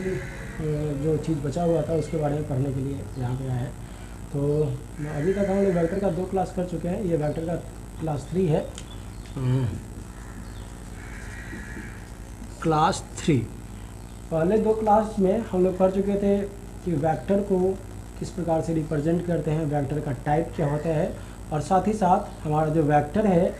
जो चीज़ बचा हुआ था उसके बारे में पढ़ने के लिए यहाँ पे आया है। तो अभी तक हम लोग वेक्टर का 2 क्लास कर चुके हैं। ये वेक्टर का क्लास 3 है। क्लास 3 पहले 2 क्लास में हम लोग पढ़ चुके थे कि वेक्टर को किस प्रकार से रिप्रेजेंट करते हैं, वेक्टर का टाइप क्या होता है, और साथ ही साथ हमारा जो वेक्टर है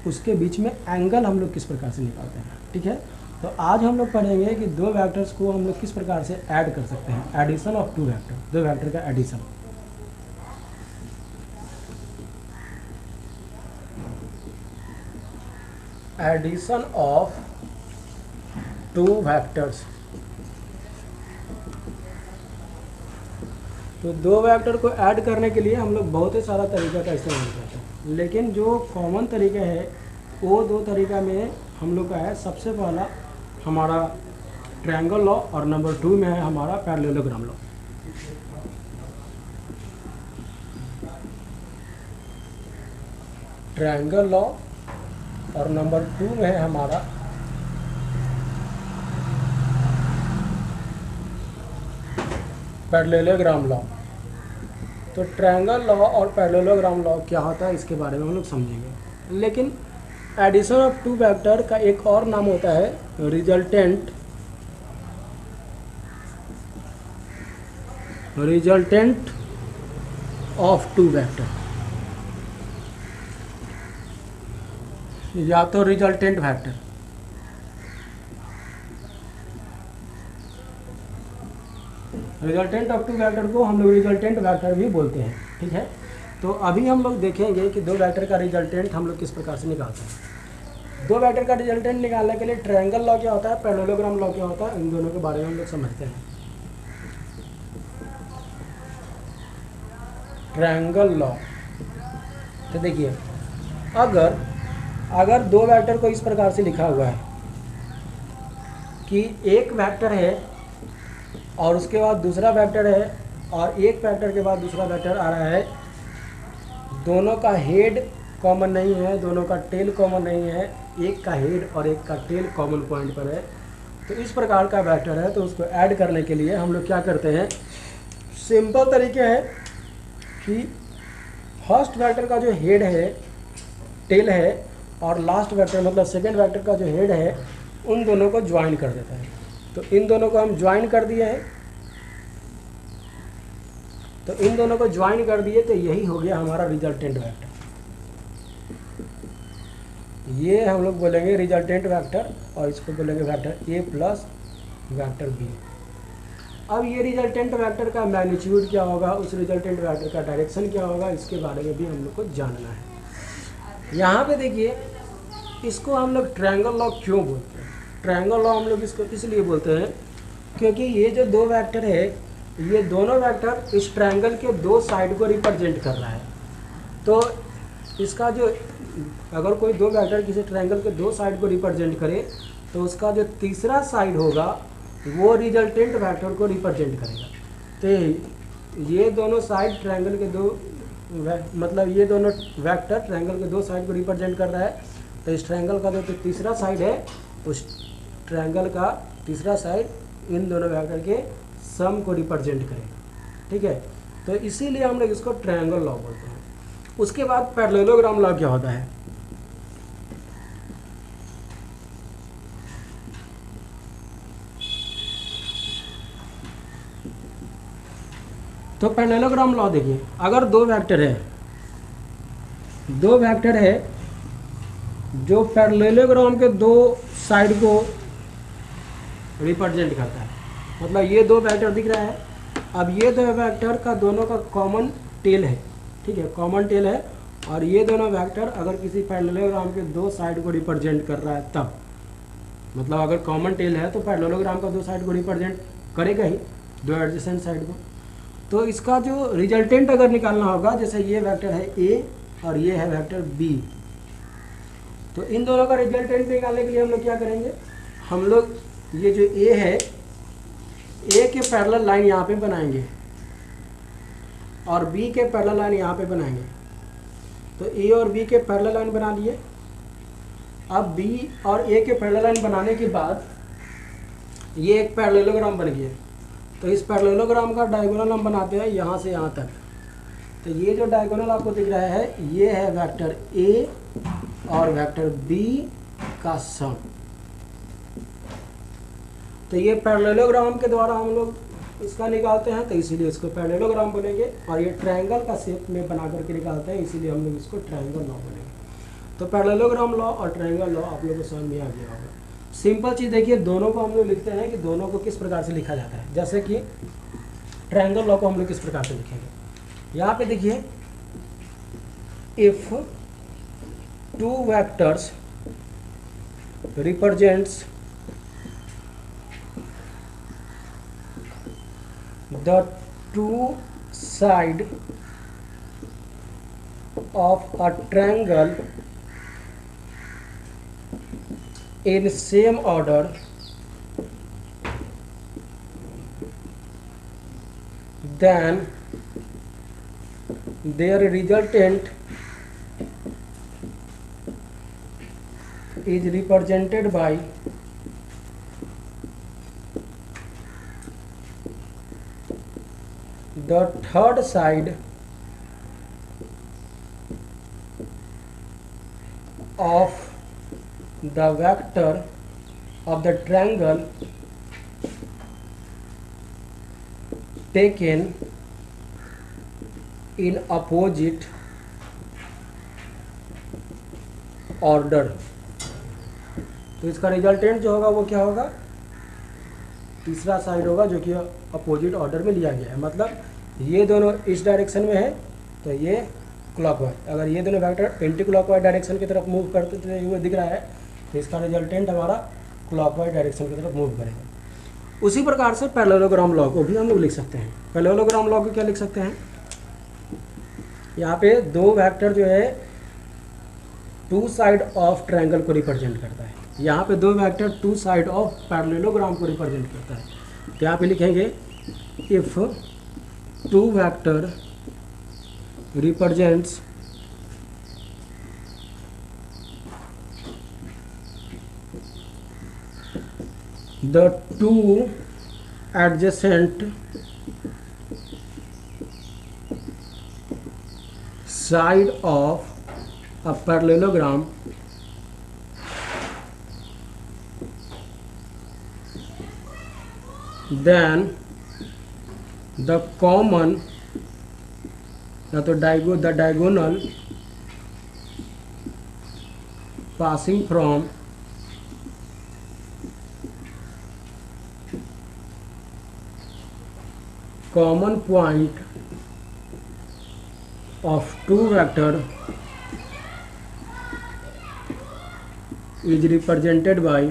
उसके बीच में एंगल हम लोग किस प्रकार से निकालते हैं। ठीक है, तो आज हम लोग पढ़ेंगे कि 2 वेक्टर्स को हम लोग किस प्रकार से ऐड कर सकते हैं। एडिशन ऑफ 2 वेक्टर, 2 वेक्टर का एडिशन। Addition of 2 vectors. तो 2 वेक्टर को ऐड करने के लिए हम लोग बहुत ही सारा तरीका का इस्तेमाल करते हैं, लेकिन जो कॉमन तरीका है वो 2 तरीका में हम लोग का है। सबसे पहला हमारा ट्रायंगल लॉ और नंबर 2 में है हमारा पैरेललोग्राम लॉ। ट्रायंगल लॉ और नंबर 2 में है हमारा पैरेललोग्राम लॉ। तो ट्रायंगल लॉ और पैरेललोग्राम लॉ क्या होता है इसके बारे में हम लोग समझेंगे। लेकिन एडिशन ऑफ 2 वेक्टर का एक और नाम होता है रिजल्टेंट ऑफ 2 वेक्टर, या तो resultant vector. Resultant of 2 vector को हम लोग रिजल्टेंट वेक्टर भी बोलते हैं। ठीक है, तो अभी हम लोग देखेंगे कि 2 वेक्टर का रिजल्टेंट हम लोग किस प्रकार से निकालते हैं। 2 वेक्टर का रिजल्टेंट निकालने के लिए ट्रायंगल लॉ क्या होता है, पैरेललोग्राम लॉ क्या होता है, इन दोनों के बारे में हम लोग समझते हैं। ट्रायंगल लॉ, तो देखिए अगर 2 वेक्टर को इस प्रकार से लिखा हुआ है कि एक वेक्टर है और उसके बाद दूसरा वेक्टर है और एक वेक्टर के बाद दूसरा वेक्टर आ रहा है, दोनों का हेड कॉमन नहीं है, दोनों का टेल कॉमन नहीं है, एक का हेड और एक का टेल कॉमन पॉइंट पर है, तो इस प्रकार का वेक्टर है। तो उसको ऐड करने के लिए हम लोग क्या करते हैं, सिंपल तरीके हैं कि फर्स्ट वेक्टर का जो हेड है, टेल है, और लास्ट वेक्टर मतलब सेकेंड वेक्टर का जो हेड है, उन दोनों को ज्वाइन कर देता है। तो इन दोनों को हम ज्वाइन कर दिए हैं, तो इन दोनों को ज्वाइन कर दिए, तो यही हो गया हमारा रिजल्टेंट वेक्टर। ये हम लोग बोलेंगे रिजल्टेंट वेक्टर, और इसको बोलेंगे vector A plus vector B. अब ये रिजल्टेंट वेक्टर का मैग्नीट्यूड क्या होगा, उस रिजल्टेंट वेक्टर का डायरेक्शन क्या होगा, इसके बारे में भी हम लोग को जानना है। यहाँ पे देखिए, इसको हम लोग ट्रायंगल लॉ क्यों बोलते हैं। ट्रायंगल लॉ हम लोग इसको इसलिए बोलते हैं क्योंकि ये जो 2 वेक्टर है, ये दोनों वेक्टर इस ट्रायंगल के 2 साइड को रिप्रेजेंट कर रहा है। तो इसका जो, अगर कोई 2 वेक्टर किसी ट्रायंगल के 2 साइड को रिप्रेजेंट करे, तो उसका जो तीसरा साइड होगा वो रिजल्टेंट वेक्टर को रिप्रेजेंट करेगा। तो ये दोनों साइड ट्रायंगल के 2 मतलब ये दोनों वेक्टर ट्रायंगल के 2 साइड को रिप्रेजेंट कर रहा है। तो इस ट्रायंगल का जो तीसरा साइड है, उस ट्रायंगल का तीसरा साइड इन दोनों वेक्टर के सम को रिप्रेजेंट करेगा। ठीक है, तो इसीलिए हम लोग इसको ट्रायंगल लॉ बोलते हैं। उसके बाद पैरेललोग्राम लॉ क्या होता है। तो पैरेललोग्राम लॉ देखिए, अगर 2 वेक्टर है जो पैरेललोग्राम के 2 साइड को रिप्रेजेंट करता है, मतलब ये 2 वेक्टर दिख रहा है। अब ये 2 वेक्टर का दोनों का कॉमन टेल है। ठीक है, कॉमन टेल है, और ये दोनों वेक्टर अगर किसी पैरेललोग्राम के 2 साइड को रिप्रेजेंट कर रहा है, तब मतलब अगर कॉमन टेल है तो पैरेललोग्राम का 2 साइड को रिप्रेजेंट करेगा ही, 2 एडजेसेंट साइड को। तो इसका जो रिजल्टेंट अगर निकालना होगा, जैसे ये वेक्टर है ए और ये है वेक्टर बी, तो इन दोनों का रिजल्टेंट निकालने के लिए हम लोग क्या करेंगे, हम लोग ये जो ए है, ए के पैरेलल लाइन यहाँ पे बनाएंगे और बी के पैरेलल लाइन यहाँ पे बनाएंगे। तो ए और बी के पैरेलल लाइन बना लिए। अब बी और ए के पैरेलल लाइन बनाने के बाद ये एक पैरेललोग्राम बन गया। तो इस पैरेललोग्राम का डायगोनल हम बनाते हैं यहाँ से यहाँ तक। तो ये जो डायगोनल आपको दिख रहा है ये है वेक्टर ए और वेक्टर बी का सम। तो ये पैरेललोग्राम के द्वारा हम लोग इसका निकालते हैं, तो इसीलिए इसको पैरेललोग्राम बोलेंगे। और ये ट्रायंगल का शेप में बना करके निकालते हैं, इसीलिए हम लोग इसको ट्रायंगल लॉ बोलेंगे। तो पैरेललोग्राम लॉ और ट्रायंगल लॉ आप लोगों को समझ में आ गया होगा। सिंपल चीज़ देखिए, दोनों को हम लोग लिखते हैं कि दोनों को किस प्रकार से लिखा जाता है। जैसे कि ट्रायंगल लॉ को हम लोग किस प्रकार से लिखेंगे, यहाँ पे देखिए, if two vectors represents the two side of a triangle in same order, then their resultant is represented by the third side of the vector of the triangle taken in opposite order। तो इसका resultant जो होगा वो क्या होगा, तीसरा side होगा जो कि अपोजिट ऑर्डर में लिया गया है। मतलब ये दोनों इस डायरेक्शन में है तो ये क्लॉकवाइज, अगर ये दोनों वेक्टर एंटी क्लॉकवाइज डायरेक्शन की तरफ मूव करते हुए दिख रहा है तो इसका रिजल्टेंट हमारा क्लॉकवाइज डायरेक्शन की तरफ मूव करेगा। उसी प्रकार से पैरेललोग्राम लॉ को भी हम लोग लिख सकते हैं। पैरेललोग्राम लॉ को क्या लिख सकते हैं, यहाँ पे दो वेक्टर जो है टू साइड ऑफ ट्रायंगल को रिप्रेजेंट करता है। यहाँ पे दो vector two side of parallelogram को रिप्रेजेंट करता है। तो यहाँ पे लिखेंगे if two vector represents the two adjacent side of a parallelogram then the common the diagonal passing from common point of two vector is represented by,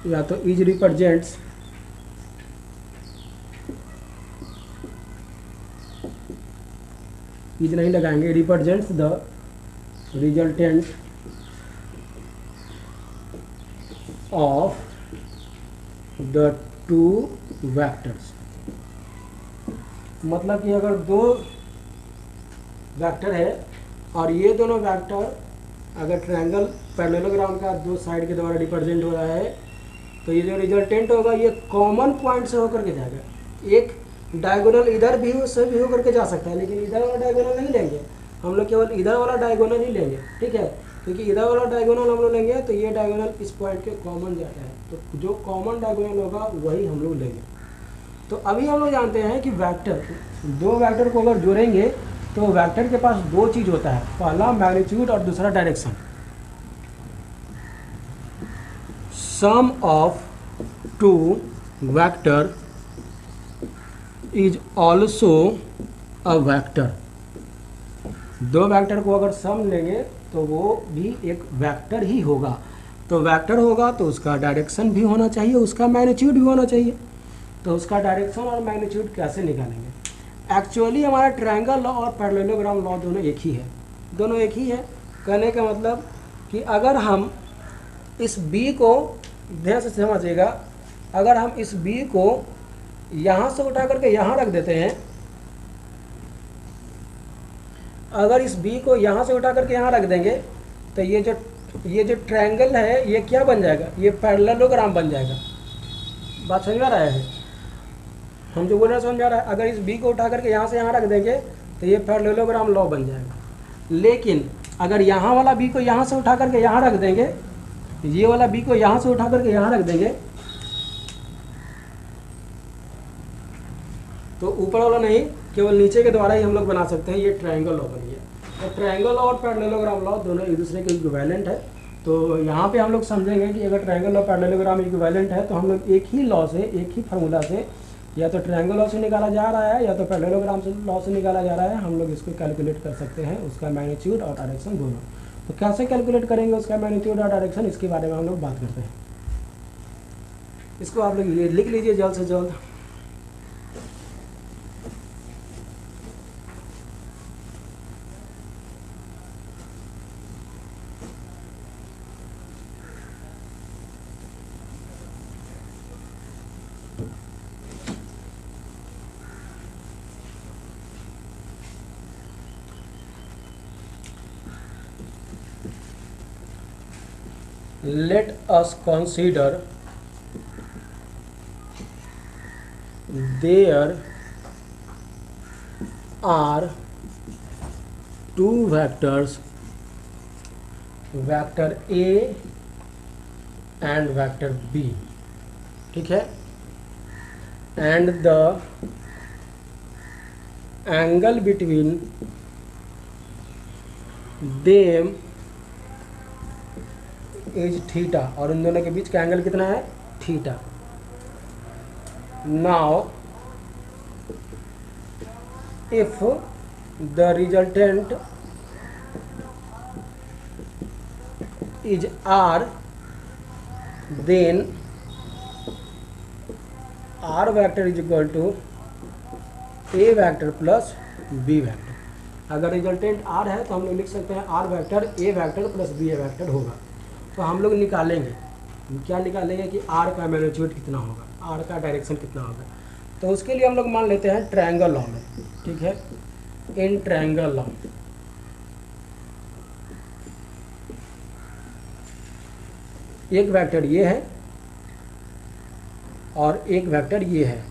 या तो is represents is नहीं लगाएंगे, represents the resultant of the two vectors. मतलब कि अगर दो vector है और ये दोनों वेक्टर अगर ट्रायंगल पैरेललोग्राम का दो साइड के द्वारा रिप्रेजेंट हो रहा है तो ये जो रिजल्टेंट होगा ये कॉमन पॉइंट से होकर के जाएगा। एक डायगोनल इधर भी उससे भी होकर के जा सकता है, लेकिन इधर वाला डायगोनल नहीं लेंगे हम लोग, केवल इधर वाला डायगोनल ही लेंगे, ठीक है। क्योंकि इधर वाला डायगोनल हम लोग लेंगे तो ये डायगोनल इस पॉइंट के कॉमन जाता है, तो जो कॉमन डायगोनल होगा वही हम लोग लेंगे। तो अभी हम लोग जानते हैं कि वेक्टर, दो वेक्टर को अगर जोड़ेंगे तो वेक्टर के पास दो चीज़ होता है, पहला मैग्नीट्यूड और दूसरा direction. Sum of two vector is also a vector. दो वेक्टर को अगर सम लेंगे तो वो भी एक वेक्टर ही होगा। तो वेक्टर होगा तो उसका डायरेक्शन भी होना चाहिए, उसका मैग्नीट्यूड भी होना चाहिए। तो उसका डायरेक्शन और मैग्नीट्यूड कैसे निकालेंगे? एक्चुअली हमारा ट्रायंगल लॉ और पैरेललोग्राम लॉ दोनों एक ही है, दोनों एक ही है। कहने का मतलब कि अगर हम इस b को, ध्यान से समझिएगा, अगर हम इस b को यहाँ से उठा करके यहाँ रख देते हैं, अगर इस b को यहाँ से उठा करके यहाँ रख देंगे तो ये जो ये जो ट्रायंगल है ये क्या बन जाएगा, ये पैरेललोग्राम बन जाएगा। बात समझ में आ रहा है, हम जो बोल रहे हैं समझ में आ रहा है। अगर इस बी को उठा करके यहाँ से यहाँ रख देंगे तो ये पैरेललोग्राम लॉ बन जाएगा। लेकिन अगर यहाँ वाला बी को यहाँ से उठा करके यहाँ रख देंगे, ये वाला बी को यहाँ से उठा करके यहाँ रख देंगे, तो ऊपर वाला नहीं, केवल नीचे के द्वारा ही हम लोग बना सकते हैं। ये ट्रायंगल लॉ बन गया। तो ट्रायंगल और पैरेललोग्राम लॉ दोनों एक दूसरे के इक्विवेलेंट है। तो यहाँ पे हम लोग समझेंगे कि अगर ट्रायंगल और पैरेललोग्राम इक्विवेलेंट है तो हम लोग एक ही लॉ से, एक ही फार्मूला से, या तो ट्रायंगल लॉ से निकाला जा रहा है या तो पैरेललोग्राम से लॉ से निकाला जा रहा है, हम लोग इसको कैलकुलेट कर सकते हैं, उसका मैग्नीट्यूड और डायरेक्शन दोनों। तो कैसे कैलकुलेट करेंगे उसका मैग्नीट्यूड और डायरेक्शन, इसके बारे में हम लोग बात करते हैं। इसको आप लोग लिख लीजिए जल्द से जल्द। Let us consider there are two vectors, vector A and vector B, ठीक है, and the angle between them is theta, और इन दोनों के बीच का एंगल कितना है, theta. Now if the resultant is R, then R vector is equal to A vector plus B vector. अगर रिजल्टेंट आर है तो हम लोग लिख सकते हैं R vector A vector plus B vector होगा। तो हम लोग निकालेंगे, क्या निकालेंगे कि आर का मैग्नीट्यूड कितना होगा, आर का डायरेक्शन कितना होगा। तो उसके लिए हम लोग मान लेते हैं ट्रायंगल लॉ में, ठीक है। इन ट्रायंगल लॉ एक वेक्टर ये है और एक वेक्टर ये है,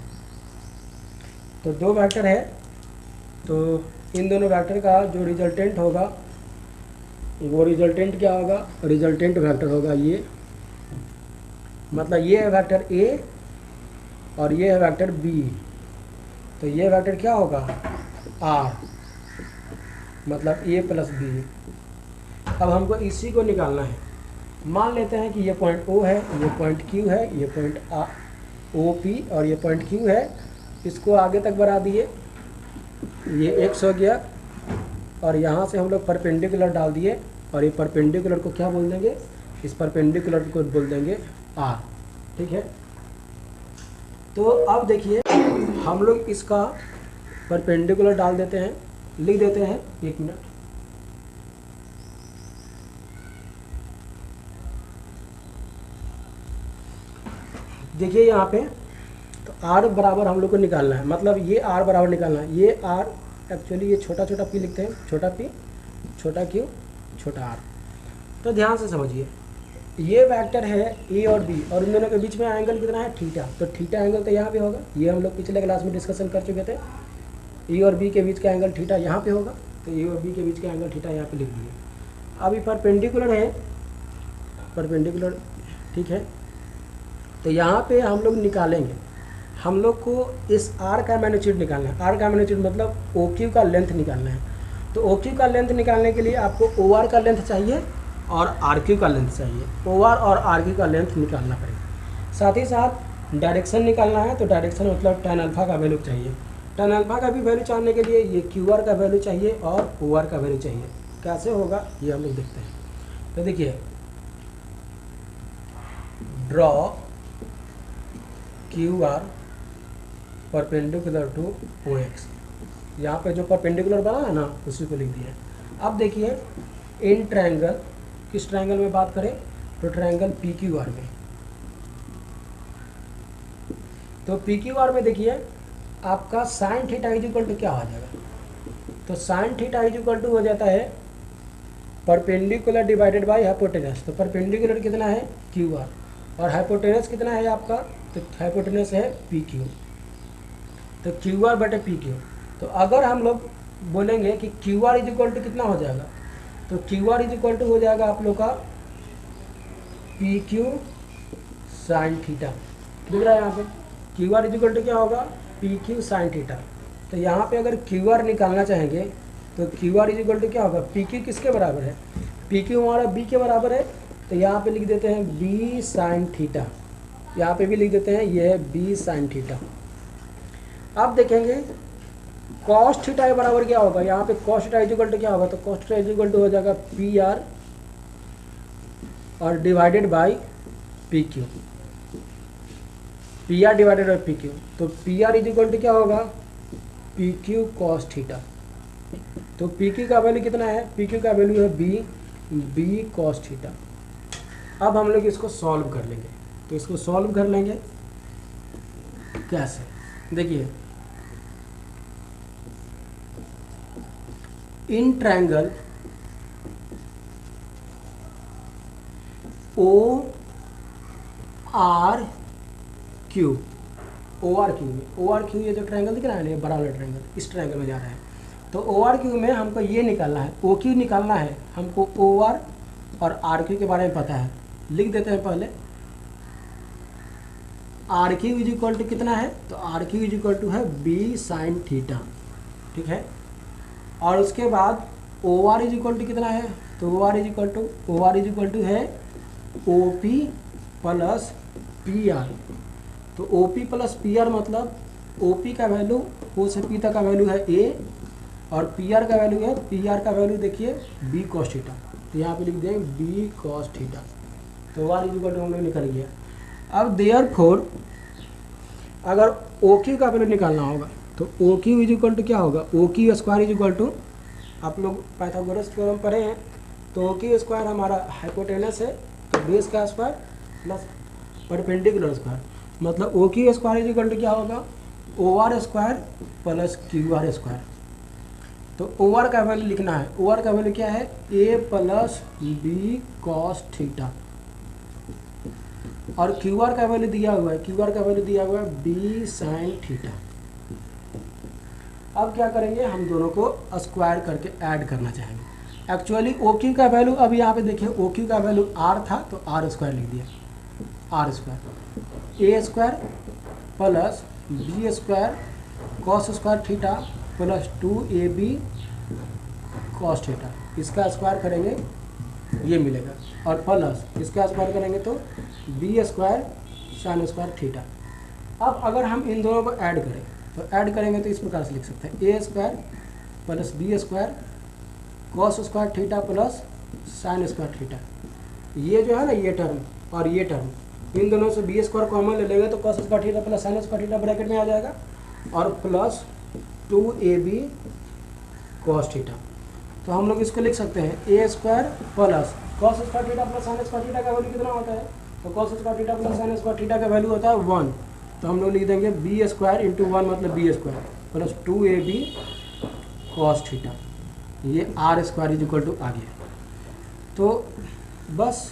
तो दो वेक्टर है। तो इन दोनों वेक्टर का जो रिजल्टेंट होगा वो रिजल्टेंट क्या होगा, रिजल्टेंट वेक्टर होगा ये, मतलब ये है वेक्टर ए और ये है वेक्टर बी। तो ये वेक्टर क्या होगा, आर, मतलब ए प्लस बी। अब हमको इसी को निकालना है। मान लेते हैं कि ये पॉइंट ओ है, ये पॉइंट क्यू है, ये पॉइंट ओ पी और ये पॉइंट क्यू है। इसको आगे तक बढ़ा दिए, ये एक्स हो गया, और यहाँ से हम लोग परपेंडिकुलर डाल दिए, और ये परपेंडिकुलर को क्या बोल देंगे, इस परपेंडिकुलर को बोल देंगे आर, ठीक है। तो अब देखिए हम लोग इसका परपेंडिकुलर डाल देते हैं, लिख देते हैं, एक मिनट। देखिए यहाँ पे तो आर बराबर हम लोग को निकालना है, मतलब ये आर बराबर निकालना है। ये आर एक्चुअली ये छोटा छोटा पी लिखते हैं, छोटा पी छोटा क्यू छोटा आर। तो ध्यान से समझिए, ये वेक्टर है ए और बी, और इन दोनों के बीच में एंगल कितना है, थीटा। तो थीटा एंगल तो यहाँ पे होगा, ये हम लोग पिछले क्लास में डिस्कशन कर चुके थे। ए और बी के बीच का एंगल थीटा यहाँ पे होगा, तो ए और बी के बीच का एंगल थीटा यहाँ पे लिख दिए। अब ये परपेंडिकुलर है, परपेंडिकुलर, ठीक है। तो यहाँ पे हम लोग निकालेंगे, हम लोग को इस आर का मैग्नीट्यूड निकालना है। आर का मैग्नीट्यूड मतलब ओ क्यू का लेंथ निकालना है। तो ओ क्यू का लेंथ निकालने के लिए आपको ओ आर का लेंथ चाहिए और आर क्यू का लेंथ चाहिए। ओ आर और आर क्यू का लेंथ निकालना पड़ेगा। साथ ही साथ डायरेक्शन निकालना है, तो डायरेक्शन मतलब tan अल्फा का वैल्यू चाहिए। tan अल्फा का भी वैल्यू जानने के लिए ये क्यू आर का वैल्यू चाहिए और ओ आर का वैल्यू चाहिए। कैसे होगा ये हम लोग देखते हैं। तो देखिए, draw Q R perpendicular to O X. यहाँ पे जो परपेंडिकुलर बना है ना उसी को लिख दिया है। अब देखिए इन ट्रायंगल, किस ट्रायंगल में बात करें, तो ट्रायंगल पी क्यू आर में। तो पी क्यू आर में देखिए आपका sine theta is equal to क्या हो जाएगा, तो sine theta is equal to हो जाता है परपेंडिकुलर डिवाइडेड बाय हाइपोटेनस। तो परपेंडिकुलर कितना है क्यू आर और हाइपोटेनस कितना है आपका, तो हाइपोटेनस है पी क्यू। तो क्यू आर बटे पी क्यू। तो अगर हम लोग बोलेंगे कि Q R is equal to कितना हो जाएगा, तो Q R is equal to हो जाएगा आप लोग का पी क्यू साइन थीटा। दिख रहा है यहाँ पे Q R is equal to क्या होगा, पी क्यू साइन थीटा। तो यहाँ पे अगर क्यू आर निकालना चाहेंगे तो Q R is equal to क्या होगा, पी क्यू किसके बराबर है, पी क्यू हमारा बी के बराबर है। तो यहाँ पे लिख देते हैं बी साइन थीटा, यहाँ पे भी लिख देते हैं ये है बी साइन थीटा। अब देखेंगे कॉस थीटा के बराबर क्या होगा, यहाँ पे cos theta is equal to क्या होगा, तो cos theta is equal to हो जाएगा पी आर और divided by P Q, P R divided by P Q. तो P R is equal to क्या होगा, पी क्यू कॉस थीटा। तो पी क्यू का वैल्यू कितना है, पी क्यू का वैल्यू है बी, बी कॉस थीटा। अब हम लोग इसको सॉल्व कर लेंगे। तो इसको सॉल्व कर लेंगे कैसे, देखिए in triangle O R Q, O R Q में, ओ आर क्यू ये जो ट्रायंगल दिख रहा है ना, ये बड़ा वाला ट्रायंगल इस ट्रायंगल में जा रहा है। तो ओ आर क्यू में हमको ये निकालना है, ओ क्यू निकालना है हमको, ओ आर और आर क्यू के बारे में पता है। लिख देते हैं पहले R Q is equal to कितना है, तो R Q is equal to है बी साइन थीटा, ठीक है। और उसके बाद O R is equal to कितना है, तो O R is equal to है O P plus P R. तो O P plus P R मतलब ओ पी का वैल्यू ओ से पी तक का वैल्यू है ए और पी आर का वैल्यू है, पी आर का वैल्यू देखिए बी कॉस थीटा। तो यहाँ पे लिख दें बी कॉस थीटा। तो O R is equal to हम लोग निकल गया। अब देयरफॉर अगर ओ क्यू का वैल्यू निकालना होगा तो O Q is equal to क्या होगा, O Q square is equal to, आप लोग पाइथागोरस थ्योरम पढ़े हैं। तो ओ क्यू स्क्वायर हमारा हाइपोटेनस है, तो बेस का स्क्वायर प्लस परपेंडिकुलर स्क्वायर, मतलब O Q square is equal to क्या होगा, O R square plus Q R square. तो ओ आर का वैल्यू लिखना है, ओ आर का वैल्यू क्या है, ए प्लस बी कॉस थीटा। और क्यू आर का वैल्यू दिया हुआ है, क्यू आर का वैल्यू दिया हुआ है बी साइन थीटा। अब क्या करेंगे, हम दोनों को स्क्वायर करके ऐड करना चाहेंगे। एक्चुअली ओ क्यू का वैल्यू, अब यहाँ पे देखिए ओ क्यू का वैल्यू आर था तो आर स्क्वायर लिख दिया, R square A square plus B square cos square theta plus 2ab cos theta. इसका स्क्वायर करेंगे ये मिलेगा और प्लस इसका स्क्वायर करेंगे तो B square sine square theta. अब अगर हम इन दोनों को ऐड करें तो ऐड करेंगे तो इस प्रकार से लिख सकते हैं a square plus B square cos square theta plus sine square theta. ये जो है ना ये टर्म और ये टर्म, इन दोनों से बी स्क्वायर कॉमन ले लेंगे तो cos square theta plus sine square theta bracket में आ जाएगा और प्लस 2ab कॉस थीटा। तो हम लोग इसको लिख सकते हैं a square plus cos square theta plus sine square theta का वैल्यू कितना होता है, तो cos square theta plus sine square theta का वैल्यू होता है 1। तो हम लोग लिख देंगे बी स्क्वायर इंटू 1 मतलब b square plus 2ab cos theta. ये R square is equal to आ गया। तो बस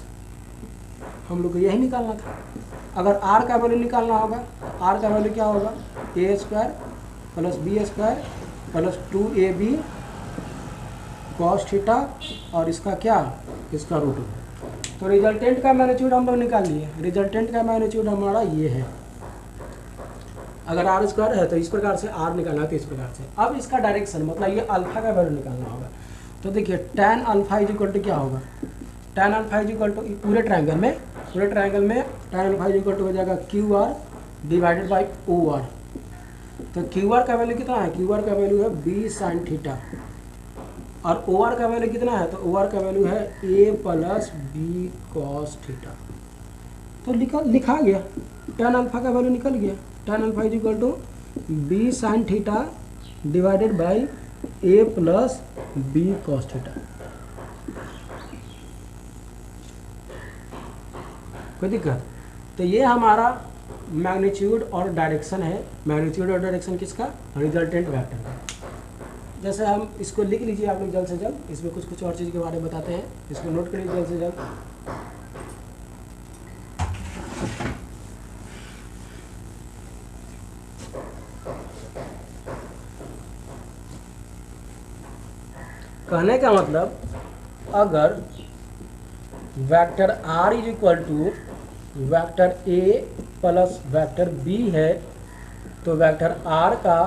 हम लोग को यही निकालना था। अगर आर का वैल्यू निकालना होगा, आर का वैल्यू क्या होगा, a square plus B square plus 2ab cos theta और इसका क्या, इसका रूट। तो रिजल्टेंट का मैग्नीट्यूड हम लोग निकाल लिए। रिजल्टेंट का मैग्नीट्यूड हमारा ये है। अगर आर स्क्वायर है तो इस प्रकार से, आर निकालना है तो इस प्रकार से। अब इसका डायरेक्शन मतलब ये अल्फा का वैल्यू निकालना होगा। तो देखिए tan alpha is equal to क्या होगा, tan alpha is equal to पूरे ट्रायंगल में tan alpha is equal to हो जाएगा Q R divided by O R. तो क्यू आर का वैल्यू कितना है, क्यू आर का वैल्यू है बी साइन थीटा और ओ आर का वैल्यू कितना है, तो ओ आर का वैल्यू है ए प्लस बी कॉस थीटा। तो लिखा गया, tan अल्फा का वैल्यू निकल गया। tan alpha is equal to B sine theta divided by A plus B cos theta. कोई दिक्कत? तो ये हमारा मैग्नीट्यूड और डायरेक्शन है। मैग्नीट्यूड और डायरेक्शन किसका, रिजल्टेंट वेक्टर का। जैसे हम इसको लिख लीजिए आप लोग जल्द से जल्द, इसमें कुछ कुछ और चीज़ के बारे में बताते हैं, इसको नोट करिए जल्द से जल्द। कहने का मतलब अगर vector r is equal to vector a plus vector b है तो वेक्टर r का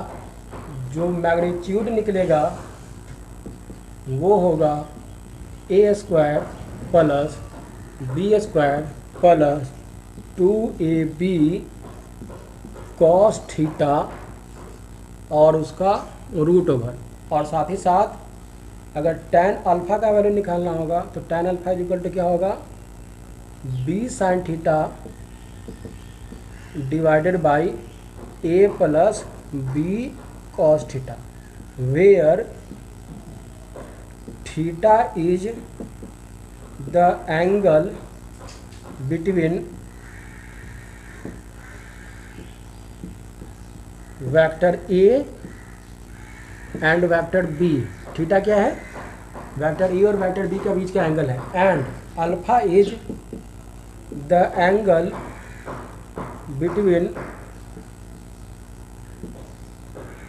जो मैग्नीट्यूड निकलेगा वो होगा a square plus b square plus 2ab cos theta और उसका रूट ओवर। और साथ ही साथ अगर tan अल्फ़ा का वैल्यू निकालना होगा तो tan अल्फ़ा इक्वल टू क्या होगा, b sine theta divided by a plus b cos theta, where theta is the angle between vector a and vector b। Theta क्या है, वेक्टर ए और vector B के बीच का एंगल है, and alpha is the angle between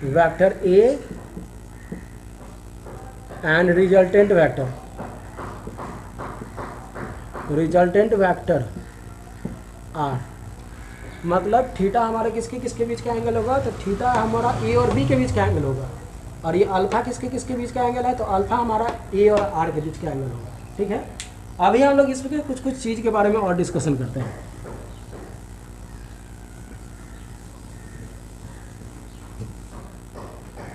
vector A and resultant vector R. मतलब theta हमारे किसके किसके बीच का एंगल होगा, तो थीटा हमारा ए और बी के बीच का एंगल होगा, और ये अल्फा किसके किसके बीच का एंगल है, तो अल्फा हमारा ए और आर के बीच का एंगल होगा। ठीक है, अभी हम लोग इसमें कुछ कुछ चीज़ के बारे में और डिस्कशन करते हैं।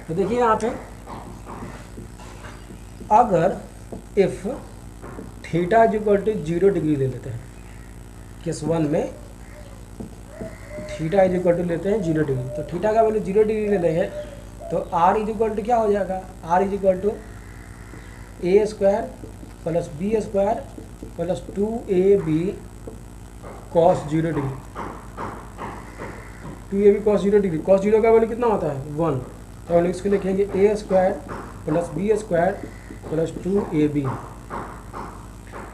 तो देखिए यहाँ पे अगर if theta is equal to 0 degree ले लेते हैं, केस 1 में थीटा इज इक्वल टू लेते हैं 0 डिग्री, तो थीटा का वैल्यू 0 डिग्री ले लेंगे तो r इज इक्वल टू क्या हो जाएगा, r is equal to a square plus b square plus 2ab cos 0 degree. 2ab cos 0 degree, cos 0 का वैल्यू कितना होता है 1, तो हम इसको लिखेंगे a square plus b square plus 2ab,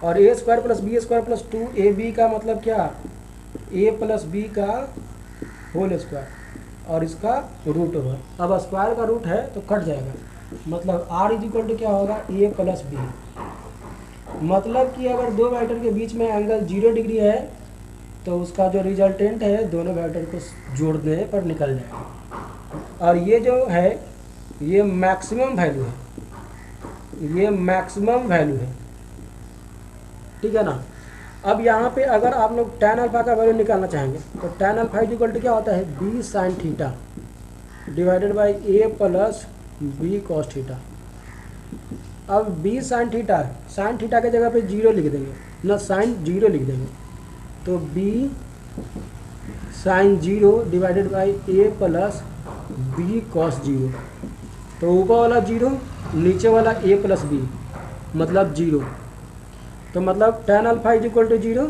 और a square plus b square plus 2ab का मतलब क्या, a प्लस b का होल स्क्वायर और इसका रूट ओवर। अब स्क्वायर का रूट है तो कट जाएगा, मतलब r इज इक्वल टू क्या होगा a प्लस b। मतलब कि अगर दो वेक्टर के बीच में एंगल 0 डिग्री है तो उसका जो रिजल्टेंट है दोनों वेक्टर को जोड़ने पर निकल जाएगा, और ये जो है ये मैक्सिमम वैल्यू है, ये मैक्सिमम वैल्यू है। ठीक है ना। अब यहाँ पे अगर आप लोग tan अल्फा का वैल्यू निकालना चाहेंगे तो tan अल्फा इक्वल टू क्या होता है b sine theta divided by a plus b cos theta. अब b साइन थीटा है, साइन थीटा के जगह पे 0 लिख देंगे ना, साइन 0 लिख देंगे, तो b sine 0 divided by a plus b cos 0, तो ऊपर वाला 0 नीचे वाला a प्लस b मतलब 0, तो मतलब tan alpha is equal to 0।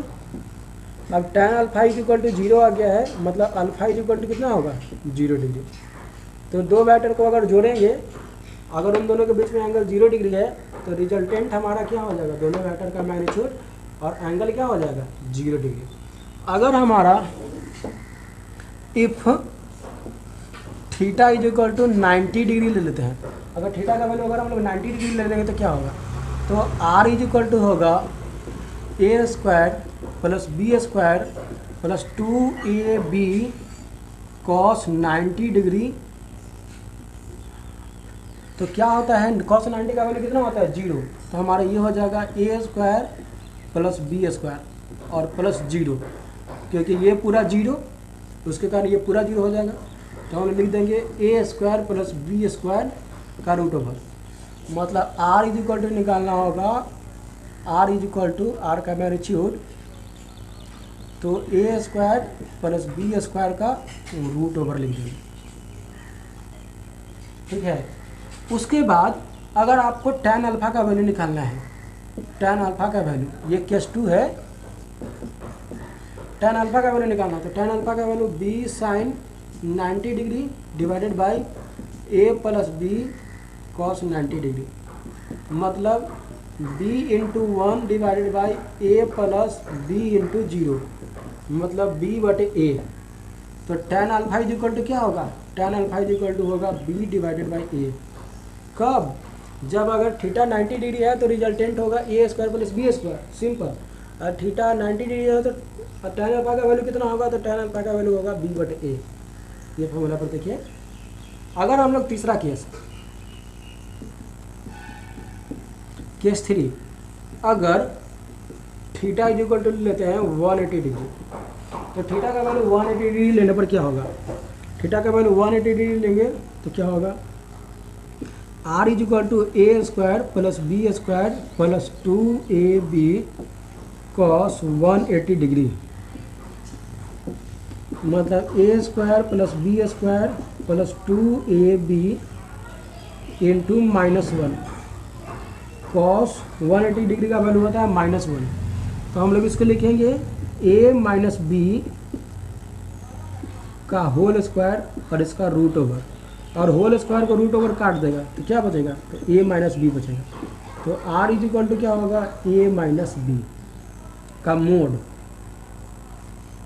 अब tan alpha is equal to 0 आ गया है, मतलब अल्फा इज इक्वल टू कितना होगा 0 डिग्री। तो दो वेक्टर को अगर जोड़ेंगे, अगर उन दोनों के बीच में एंगल 0 डिग्री है तो रिजल्टेंट हमारा क्या हो जाएगा, दोनों वेक्टर का मैग्नीट्यूड और एंगल क्या हो जाएगा 0 डिग्री। अगर हमारा if theta is equal to 90 degree ले लेते हैं, अगर थीटा का वैल्यू अगर हम लोग 90 डिग्री ले लेंगे तो क्या होगा, तो r इज इक्वल टू होगा a square plus b square plus 2ab cos 90 degree. तो क्या होता है कॉस 90 का वैल्यू कितना होता है 0, तो हमारा ये हो जाएगा a square plus b square और प्लस 0, क्योंकि ये पूरा 0 उसके कारण ये पूरा 0 हो जाएगा, तो हम लिख देंगे a square plus b square का रूट ओवर। मतलब r इज इक्वल टू निकालना होगा, r is equal to r का मैग्नीट्यूड, तो a square plus b square का रूट ओवर लिख देंगे। ठीक है। उसके बाद अगर आपको tan अल्फा का वैल्यू निकालना है, tan अल्फा का वैल्यू ये केस 2 है, tan अल्फा का वैल्यू निकालना है तो tan अल्फा का value b sine 90 degree divided by a plus b cos 90 degree, मतलब b into 1 divided by a plus b into 0, मतलब b बटे a। तो tan alpha is equal to क्या होगा, tan alpha is equal to होगा b divided by a। कब, जब अगर थीटा 90 डिग्री है तो रिजल्टेंट होगा a square plus B square, simple. और थीटा 90 डिग्री है तो tan अल्फा का वैल्यू कितना होगा, तो tan अल्फा का वैल्यू होगा b बटे a। ये फॉर्मूला पर देखिए। अगर हम लोग तीसरा केस, केस 3, अगर थीटा इज इक्वल टू लेते हैं 180 डिग्री, तो थीटा का वैल्यू 180 डिग्री लेने पर क्या होगा, थीटा का वैल्यू 180 डिग्री लेंगे तो क्या होगा, r is equal to a square plus B square plus 2ab cos 180 degree, मतलब a square plus B square plus 2ab into -1 cos 180 degree का वैल्यू होता है -1। तो हम लोग इसको लिखेंगे a माइनस बी का होल स्क्वायर और इसका रूट ओवर, और होल स्क्वायर को रूट ओवर काट देगा तो क्या बचेगा, तो a माइनस बी बचेगा। तो r इज इक्वल टू क्या होगा, a माइनस बी का मोड,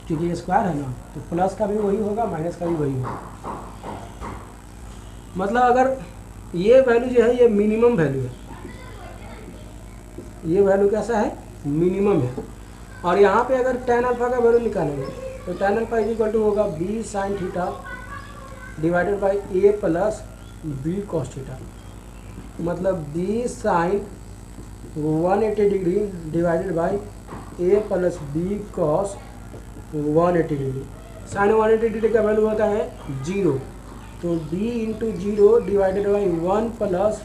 क्योंकि ये स्क्वायर है ना, तो प्लस का भी वही होगा माइनस का भी वही होगा। मतलब अगर ये वैल्यू जो है ये मिनिमम वैल्यू है, ये वैल्यू कैसा है, मिनिमम है। और यहाँ पे अगर tan अल्फा का वैल्यू निकालेंगे तो tan alpha is equal to होगा b sine theta divided by a plus b cos theta, मतलब b sine 180 degree divided by a plus b cos 180 degree. Sine 180 degree का वैल्यू होता है 0, तो b into 0 divided by 1 plus